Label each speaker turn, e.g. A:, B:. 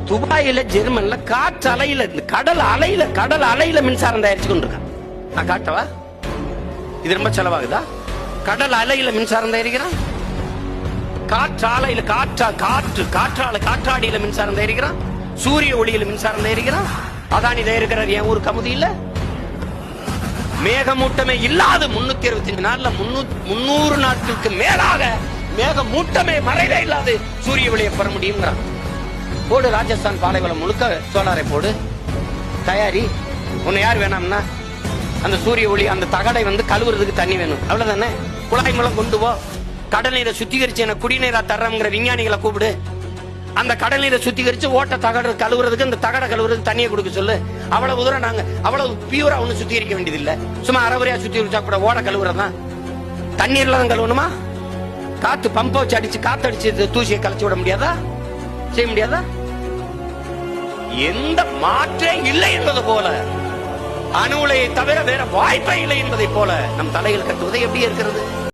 A: துபாயில ஜெர்மன்ல காற்று அலையில கடல் அலையில மின்சாரம் தயாரிச்சு கொண்டிருக்கான். நான் காட்டவா? இது ரொம்ப செலவாகுதா? கடல் அலையில மின்சாரம் தயாரிக்கிறான். காற்றாலையில காற்றாடியில மின்சாரம் தயாரிக்கிறான். சூரிய ஒளியில மின்சாரம் தயாரிக்கிறான். அதானி தயாரிக்கிறார். என் ஊர் கமுதி இல்ல. மேகமூட்டமே இல்லாத 365 நாள்ல 300 நாட்களுக்கு மேலாக மேகமூட்டமே மறைவே இல்லாது சூரிய ஒளியை பெற முடியுங்கிறான். போடு, ராஜஸ்தான் பாலைவனம் முழுக்க சோலாரை போடு, தயாரி. உன்னை யார் வேணாம்னா அந்த சூரிய ஒளி அந்த தகடை கழுவுறதுக்கு தண்ணி வேணும், அவ்வளவுதானே. குழாய் மூலம் கொண்டு போ. கடல் நீரை சுத்திகரிச்சு எனக்கு குடிநீரா தர்றங்கிற விஞ்ஞானிகளை கூப்பிடு. அந்த கடல் நீரை சுத்திகரிச்சு ஓட்ட தகடு கழுவுறதுக்கு அந்த தகடை கழுவுறதுக்கு தண்ணியை கொடுக்க சொல்லு. அவ்வளவு தூரம் நாங்க அவ்வளவு பியூரா ஒண்ணு சுத்திகரிக்க வேண்டியதில்லை. சும்மா அரைவரையா சுத்திகரிச்சா கூட ஓட கழுவுறதுதான். தண்ணீர்ல தான் கழுவணுமா? காத்து பம்ப வச்சு அடிச்சு காத்தடிச்சு தூசியை கலைச்சு விட முடியாதா? செய்ய முடியாதா? எந்த மாற்றே இல்லை என்பது போல, அணு உலையை தவிர வேற வாய்ப்பே இல்லை என்பதை போல நம் தலையில் கட்டுவது எப்படி இருக்கிறது?